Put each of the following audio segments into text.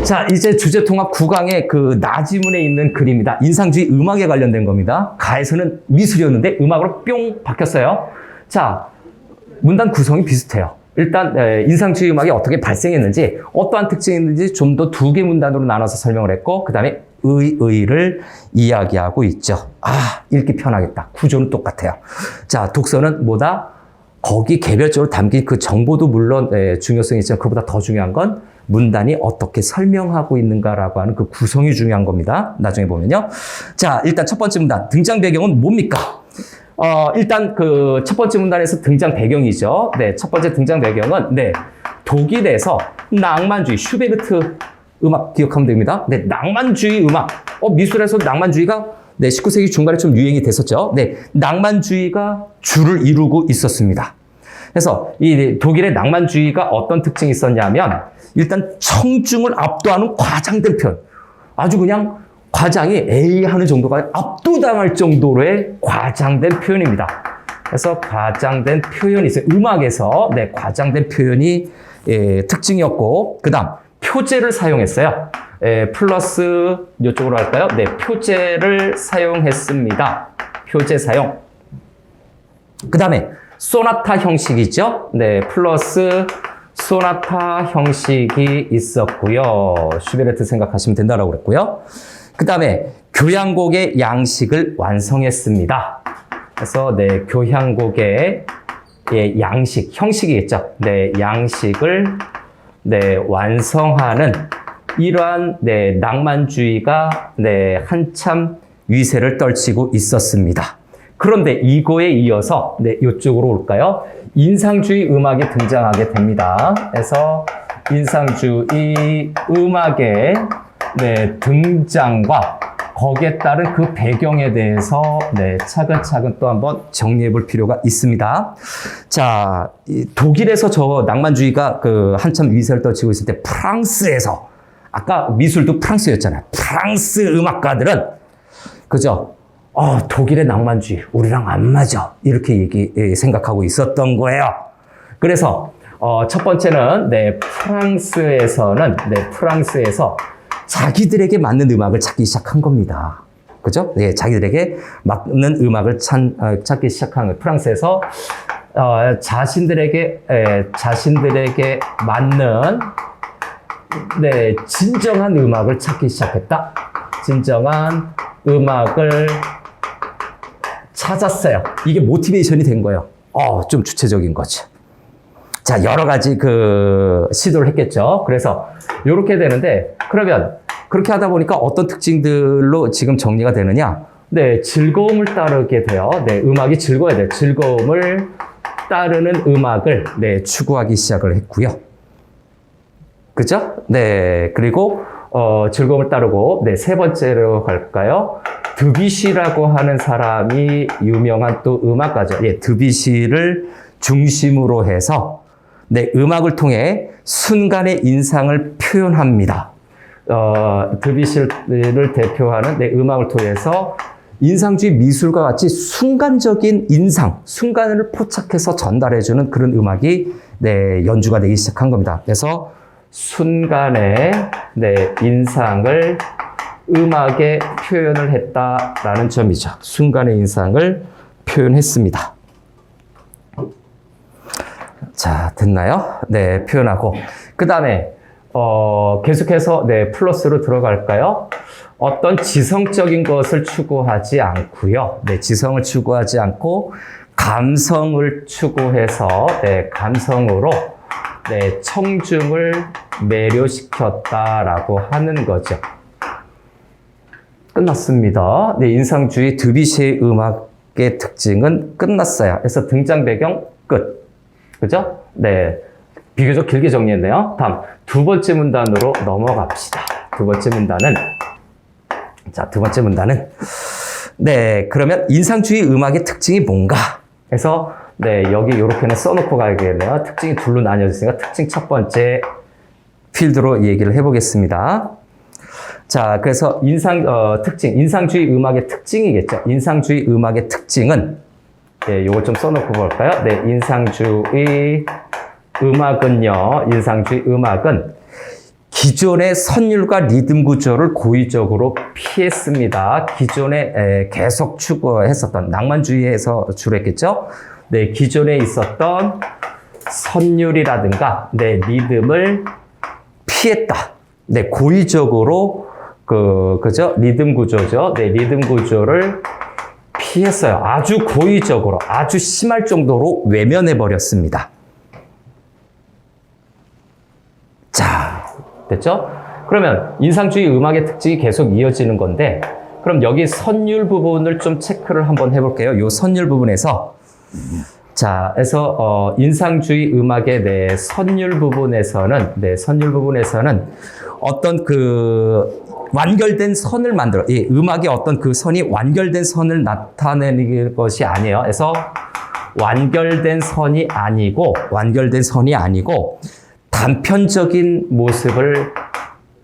자, 이제 주제통합 9강의 그 나지문에 있는 글입니다. 인상주의 음악에 관련된 겁니다. 가에서는 미술이었는데 음악으로 뿅 바뀌었어요. 자, 문단 구성이 비슷해요. 일단 인상주의 음악이 어떻게 발생했는지, 어떠한 특징이 있는지 좀 더 두 개 문단으로 나눠서 설명을 했고, 그 다음에 의를 이야기하고 있죠. 읽기 편하겠다. 구조는 똑같아요. 자, 독서는 뭐다? 거기 개별적으로 담긴 그 정보도 물론 중요성이 있지만 그보다 더 중요한 건 문단이 어떻게 설명하고 있는가라고 하는 그 구성이 중요한 겁니다. 나중에 보면요. 자, 일단 첫 번째 문단. 등장 배경은 뭡니까? 일단 그 첫 번째 문단에서 등장 배경이죠. 네, 첫 번째 등장 배경은 독일에서 낭만주의, 슈베르트 음악 기억하면 됩니다. 네, 낭만주의 음악. 미술에서 낭만주의가 19세기 중반에 좀 유행이 됐었죠. 네, 낭만주의가 주를 이루고 있었습니다. 그래서 이 독일의 낭만주의가 어떤 특징이 있었냐면 일단 청중을 압도하는 과장된 표현. 아주 그냥 과장이 A 하는 정도가 압도당할 정도로의 과장된 표현입니다. 그래서 과장된 표현이 있어요. 음악에서 과장된 표현이 특징이었고, 그 다음 표제를 사용했어요. 플러스 이쪽으로 할까요? 네, 표제를 사용했습니다. 표제 사용. 그 다음에 소나타 형식이죠. 네, 플러스 소나타 형식이 있었고요. 슈베르트 생각하시면 된다라고 그랬고요. 그 다음에 교향곡의 양식을 완성했습니다. 그래서 교향곡의 양식, 형식이겠죠. 양식을 완성하는 이러한 낭만주의가 한참 위세를 떨치고 있었습니다. 그런데 이거에 이어서 이쪽으로 올까요? 인상주의 음악이 등장하게 됩니다. 그래서 인상주의 음악의 등장과 거기에 따른 그 배경에 대해서 차근차근 또 한번 정리해 볼 필요가 있습니다. 자, 독일에서 저 낭만주의가 한참 위세를 떨치고 있을 때 프랑스에서, 아까 미술도 프랑스였잖아요. 프랑스 음악가들은 그죠? 독일의 낭만주의 우리랑 안 맞아, 이렇게 생각하고 있었던 거예요. 그래서 첫 번째는 프랑스에서 자기들에게 맞는 음악을 찾기 시작한 겁니다. 그죠? 자기들에게 맞는 음악을 찾기 시작한 거예요. 프랑스에서 자신들에게 맞는 진정한 음악을 찾기 시작했다. 진정한 음악을 찾았어요. 이게 모티베이션이 된 거예요. 좀 주체적인 거죠. 자, 여러 가지 시도를 했겠죠. 그래서 이렇게 되는데, 그러면 그렇게 하다 보니까 어떤 특징들로 지금 정리가 되느냐? 즐거움을 따르게 돼요. 음악이 즐거워야 돼요. 즐거움을 따르는 음악을 추구하기 시작을 했고요. 그죠? 그리고 즐거움을 따르고 세 번째로 갈까요? 드뷔시라고 하는 사람이 유명한 또 음악가죠. 드뷔시를 중심으로 해서 음악을 통해 순간의 인상을 표현합니다. 드뷔시를 대표하는 음악을 통해서 인상주의 미술과 같이 순간적인 인상, 순간을 포착해서 전달해주는 그런 음악이 연주가 되기 시작한 겁니다. 그래서 순간의 인상을 음악에 표현을 했다라는 점이죠. 순간의 인상을 표현했습니다. 자, 됐나요? 표현하고. 그 다음에, 계속해서, 플러스로 들어갈까요? 어떤 지성적인 것을 추구하지 않고요. 지성을 추구하지 않고, 감성을 추구해서, 감성으로, 청중을 매료시켰다라고 하는 거죠. 끝났습니다. 인상주의 드뷔시의 음악의 특징은 끝났어요. 그래서 등장 배경 끝. 그죠? 비교적 길게 정리했네요. 다음, 두 번째 문단으로 넘어갑시다. 두 번째 문단은. 그러면 인상주의 음악의 특징이 뭔가? 그래서, 여기 이렇게는 써놓고 가야겠네요. 특징이 둘로 나뉘어졌으니까 특징 첫 번째 필드로 얘기를 해보겠습니다. 자, 그래서 인상주의 음악의 특징이겠죠. 인상주의 음악의 특징은 요걸 좀 써놓고 볼까요? 인상주의 음악은 기존의 선율과 리듬 구조를 고의적으로 피했습니다. 기존에 계속 추구했었던 낭만주의에서 주로 했겠죠. 네, 기존에 있었던 선율이라든가 네, 리듬을 피했다. 네, 고의적으로 그죠? 리듬 구조죠. 네, 리듬 구조를 피했어요. 아주 고의적으로, 아주 심할 정도로 외면해 버렸습니다. 자, 됐죠? 그러면 인상주의 음악의 특징이 계속 이어지는 건데, 그럼 여기 선율 부분을 좀 체크를 한번 해볼게요. 이 선율 부분에서 자, 그래서 인상주의 음악의 네, 선율 부분에서는 어떤 그 완결된 선을 만들어, 이 음악의 어떤 그 선이 완결된 선을 나타내는 것이 아니에요. 그래서 완결된 선이 아니고 단편적인 모습을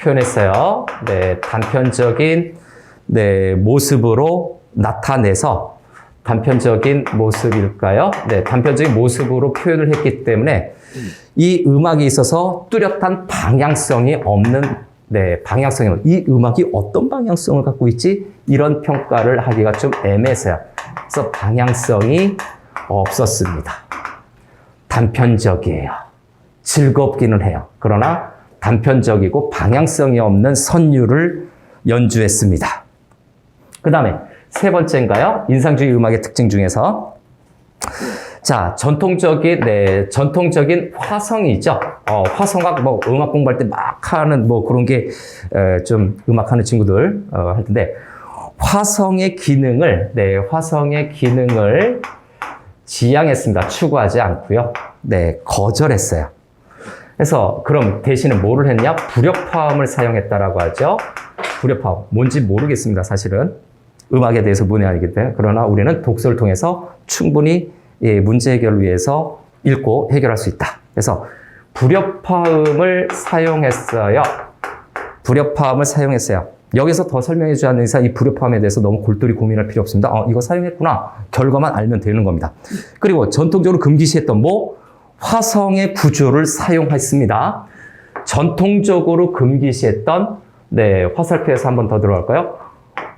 표현했어요. 네, 단편적인 네, 모습으로 나타내서 단편적인 모습일까요? 네, 단편적인 모습으로 표현을 했기 때문에 이 음악에 있어서 뚜렷한 방향성이 없는 네, 방향성이 없는 이 음악이 어떤 방향성을 갖고 있지? 이런 평가를 하기가 좀 애매해서요. 그래서 방향성이 없었습니다. 단편적이에요. 즐겁기는 해요. 그러나 단편적이고 방향성이 없는 선율을 연주했습니다. 그 다음에 세 번째인가요? 인상주의 음악의 특징 중에서 자, 전통적인 화성이 있죠. 화성학 뭐 음악 공부할 때 막 하는 뭐 그런 게 좀 음악하는 친구들 할 텐데 화성의 기능을 지향했습니다. 추구하지 않고요. 네, 거절했어요. 그래서 그럼 대신에 뭐를 했냐? 불협화음을 사용했다라고 하죠. 불협화음. 뭔지 모르겠습니다. 사실은. 음악에 대해서 문외 아니기 때문에. 그러나 우리는 독서를 통해서 충분히 문제 해결을 위해서 읽고 해결할 수 있다. 그래서 불협화음을 사용했어요. 여기서 더 설명해 주지 않는 이상 이 불협화음에 대해서 너무 골똘히 고민할 필요 없습니다. 이거 사용했구나. 결과만 알면 되는 겁니다. 그리고 전통적으로 금기시했던 화성의 구조를 사용했습니다. 전통적으로 금기시했던 네, 화살표에서 한 번 더 들어갈까요?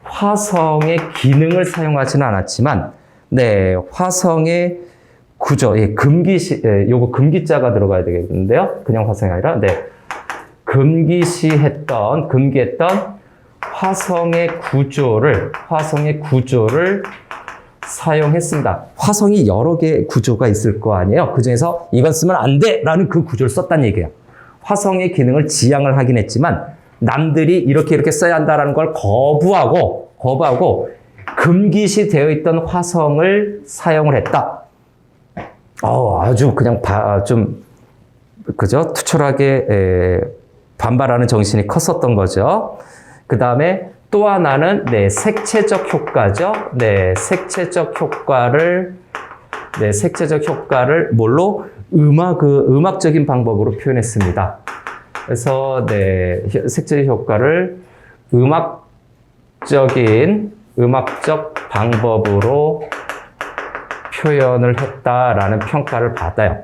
화성의 기능을 사용하지는 않았지만 네, 화성의 구조, 요거 금기자가 들어가야 되겠는데요. 그냥 화성이 아니라 네, 금기했던 화성의 구조를 사용했습니다. 화성이 여러 개의 구조가 있을 거 아니에요. 그 중에서 이건 쓰면 안 돼! 라는 그 구조를 썼다는 얘기예요. 화성의 기능을 지향을 하긴 했지만 남들이 이렇게 써야 한다는 걸 거부하고 금기시 되어 있던 화성을 사용을 했다. 아주 그냥 그죠? 투철하게 반발하는 정신이 컸었던 거죠. 그 다음에 또 하나는 네, 색채적 효과죠. 네, 색채적 효과를 뭘로? 음악적인 방법으로 표현했습니다. 그래서 네, 색채적 효과를 음악적 방법으로 표현을 했다라는 평가를 받아요.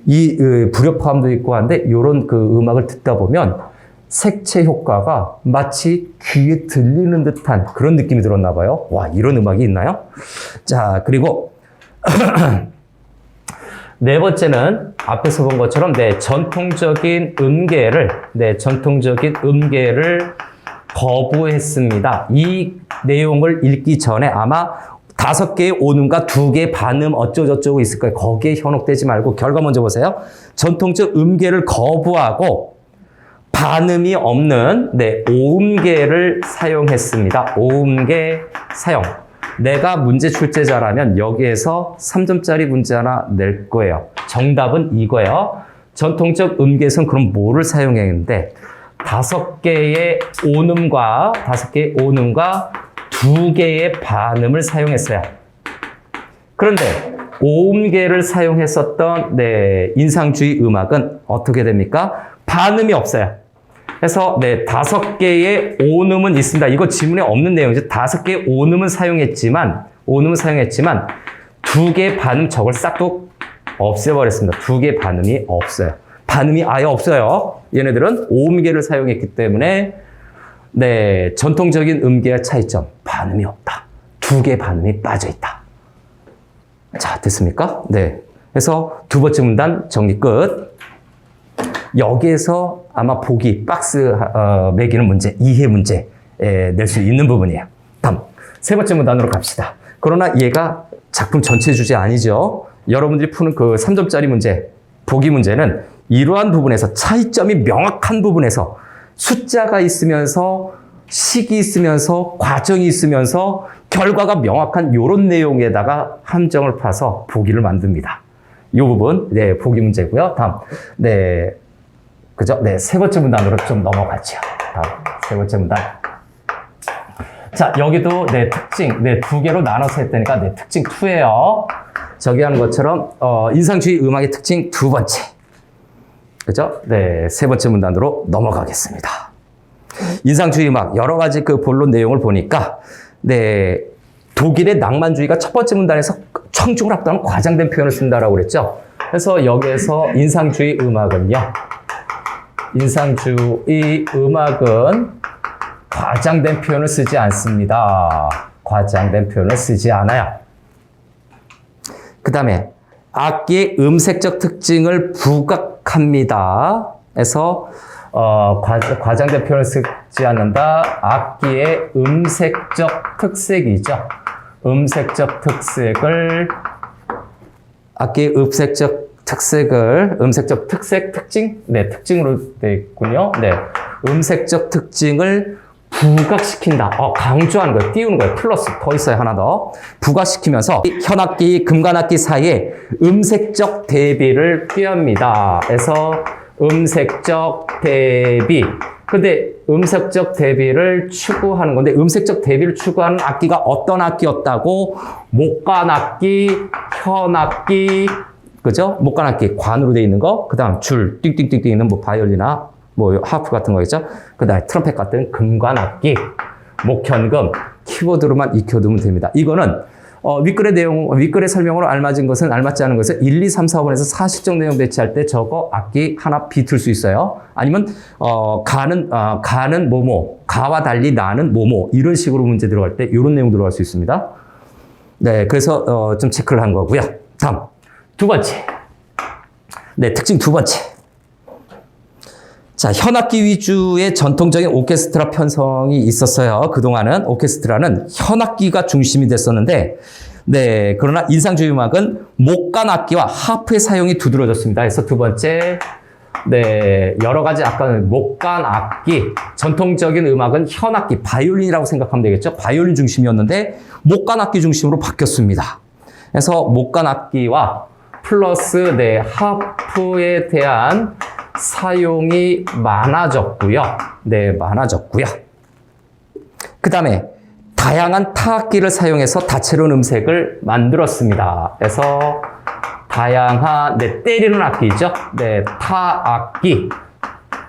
이 불협화음도 있고 한데 이런 그 음악을 듣다 보면 색채 효과가 마치 귀에 들리는 듯한 그런 느낌이 들었나 봐요. 와, 이런 음악이 있나요? 자, 그리고 네 번째는 앞에서 본 것처럼 전통적인 음계를 거부했습니다. 이 내용을 읽기 전에 아마 5개의 오음과 2개의 반음 어쩌고저쩌고 있을 거예요. 거기에 현혹되지 말고 결과 먼저 보세요. 전통적 음계를 거부하고 반음이 없는 오음계를 사용했습니다. 오음계 사용. 내가 문제 출제자라면 여기에서 3점짜리 문제 하나 낼 거예요. 정답은 이거예요. 전통적 음계에서는 그럼 뭐를 사용했는데 5개의 오음과 2개의 반음을 사용했어요. 그런데 오음계를 사용했었던 인상주의 음악은 어떻게 됩니까? 반음이 없어요. 그래서 5개의 오음은 있습니다. 이거 지문에 없는 내용이죠. 5개의 오음은 사용했지만 2개의 반음 저걸 싹둑 없애버렸습니다. 2개의 반음이 없어요. 반음이 아예 없어요. 얘네들은 오음계를 사용했기 때문에 네, 전통적인 음계의 차이점, 반음이 없다. 두 개 반음이 빠져 있다. 자, 됐습니까? 네. 그래서 두 번째 문단 정리 끝. 여기에서 아마 보기, 박스 매기는 문제, 이해 문제 낼 수 있는 부분이에요. 다음, 세 번째 문단으로 갑시다. 그러나 얘가 작품 전체 주제 아니죠. 여러분들이 푸는 그 3점짜리 문제, 보기 문제는 이러한 부분에서 차이점이 명확한 부분에서 숫자가 있으면서 식이 있으면서 과정이 있으면서 결과가 명확한 이런 내용에다가 함정을 파서 보기를 만듭니다. 이 부분, 네, 보기 문제고요. 다음, 네, 그죠? 네, 세 번째 문단으로 좀 넘어가죠. 다음, 세 번째 문단. 자, 여기도 네, 특징, 네, 두 개로 나눠서 했다니까, 네, 특징 2예요. 저기 하는 것처럼, 인상주의 음악의 특징 두 번째. 그죠? 네, 세 번째 문단으로 넘어가겠습니다. 인상주의 음악, 여러 가지 그 본론 내용을 보니까, 네, 독일의 낭만주의가 첫 번째 문단에서 청중을 압도하는 과장된 표현을 쓴다라고 그랬죠. 그래서 여기에서 인상주의 음악은요, 인상주의 음악은 과장된 표현을 쓰지 않습니다. 과장된 표현을 쓰지 않아요. 그 다음에 악기의 음색적 특징을 부각합니다. 그래서 과장된 표현을 쓰지 않는다. 악기의 음색적 특색이죠. 음색적 특색을 악기의 음색적 특색, 특징? 네, 특징으로 되어 있군요. 네, 음색적 특징을 부각시킨다. 강조하는 거예요. 띄우는 거예요. 플러스 더 있어요. 하나 더. 부각시키면서 현악기, 금관악기 사이에 음색적 대비를 꾀합니다. 그래서 음색적 대비. 근데 음색적 대비를 추구하는 건데 음색적 대비를 추구하는 악기가 어떤 악기였다고? 목관악기, 현악기, 그죠? 목관악기, 관으로 되어 있는 거. 그 다음 줄, 띵띵띵띵 있는 뭐 바이올리나 뭐 하프 같은 거 있죠? 그 다음에 트럼펫 같은 금관악기, 목현금, 키보드로만 익혀두면 됩니다. 이거는 윗글의 설명으로 알맞지 않은 것은 1, 2, 3, 4, 5번에서 사실적 내용 배치할 때 저거 악기 하나 비틀 수 있어요. 아니면 가는 뭐뭐, 가와 달리 나는 뭐뭐 이런 식으로 문제 들어갈 때 이런 내용 들어갈 수 있습니다. 네, 그래서 좀 체크를 한 거고요. 다음 두 번째, 네, 특징 두 번째. 자, 현악기 위주의 전통적인 오케스트라 편성이 있었어요. 그동안은 오케스트라는 현악기가 중심이 됐었는데, 네, 그러나 인상주의 음악은 목관악기와 하프의 사용이 두드러졌습니다. 그래서 두 번째, 네, 여러 가지 아까는 목관악기, 전통적인 음악은 현악기, 바이올린이라고 생각하면 되겠죠. 바이올린 중심이었는데 목관악기 중심으로 바뀌었습니다. 그래서 목관악기와 플러스 네, 하프에 대한 사용이 많아졌고요. 네, 많아졌고요. 그 다음에 다양한 타악기를 사용해서 다채로운 음색을 만들었습니다. 그래서 다양한 네, 때리는 악기죠. 네, 타악기.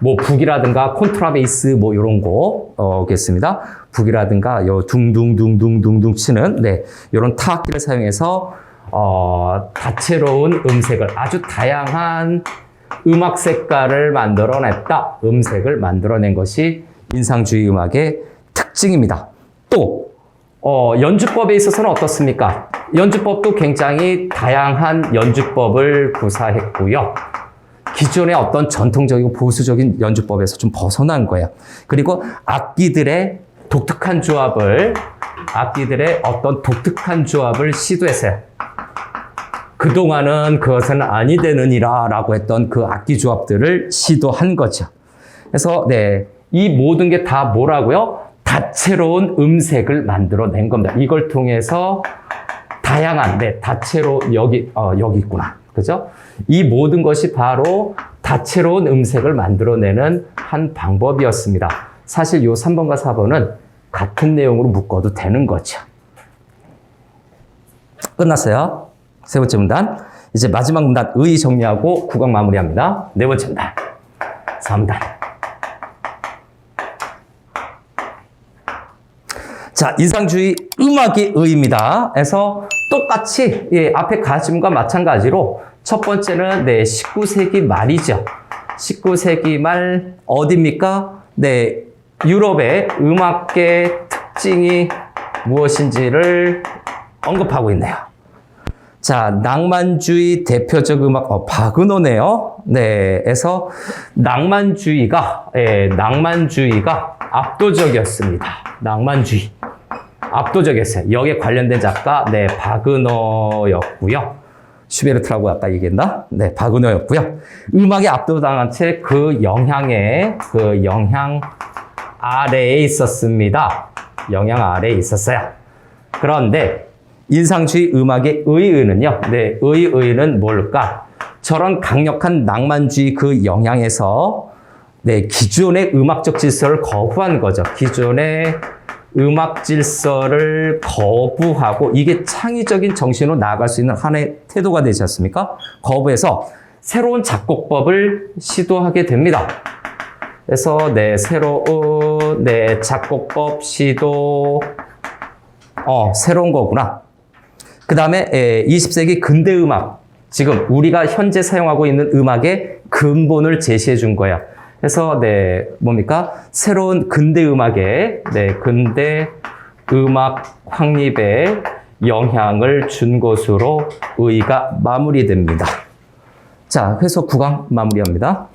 뭐 북이라든가 콘트라베이스 뭐 이런 거겠습니다. 북이라든가 요 둥둥둥둥둥둥 치는 네, 이런 타악기를 사용해서 다채로운 음색을 아주 다양한 음악 색깔을 만들어냈다. 음색을 만들어낸 것이 인상주의 음악의 특징입니다. 또 연주법에 있어서는 어떻습니까? 연주법도 굉장히 다양한 연주법을 구사했고요. 기존의 어떤 전통적이고 보수적인 연주법에서 좀 벗어난 거예요. 그리고 악기들의 어떤 독특한 조합을 시도했어요. 그동안은 그것은 아니 되느니라 라고 했던 그 악기 조합들을 시도한 거죠. 그래서 네, 이 모든 게 다 뭐라고요? 다채로운 음색을 만들어낸 겁니다. 이걸 통해서 다양한, 네, 여기 있구나. 그죠? 이 모든 것이 바로 다채로운 음색을 만들어내는 한 방법이었습니다. 사실 요 3번과 4번은 같은 내용으로 묶어도 되는 거죠. 끝났어요. 세 번째 문단. 이제 마지막 문단 의 정리하고 구강 마무리합니다. 네 번째 문단. 3단. 자, 인상주의 음악의 의입니다. 그래서 똑같이 앞에 가짐과 마찬가지로 첫 번째는 네, 19세기 말이죠. 19세기 말 어디입니까? 네, 유럽의 음악계의 특징이 무엇인지를 언급하고 있네요. 자, 낭만주의 대표적 음악, 바그너네요. 네, 에서 낭만주의가 압도적이었습니다. 낭만주의. 압도적이었어요. 여기에 관련된 작가, 네, 바그너였고요. 슈베르트라고 아까 얘기했나? 네, 바그너였고요. 음악에 압도당한 채 그 영향 아래에 있었습니다. 영향 아래에 있었어요. 그런데 인상주의 음악의 의의는요. 네, 의의는 뭘까? 저런 강력한 낭만주의 그 영향에서 네, 기존의 음악적 질서를 거부한 거죠. 기존의 음악 질서를 거부하고 이게 창의적인 정신으로 나아갈 수 있는 하나의 태도가 되지 않습니까? 거부해서 새로운 작곡법을 시도하게 됩니다. 그래서 네, 새로운 작곡법 시도 새로운 거구나. 그 다음에 20세기 근대 음악, 지금 우리가 현재 사용하고 있는 음악의 근본을 제시해 준 거야. 그래서 뭡니까? 새로운 근대 음악에 근대 음악 확립에 영향을 준 것으로 의의가 마무리됩니다. 자, 그래서 9강 마무리합니다.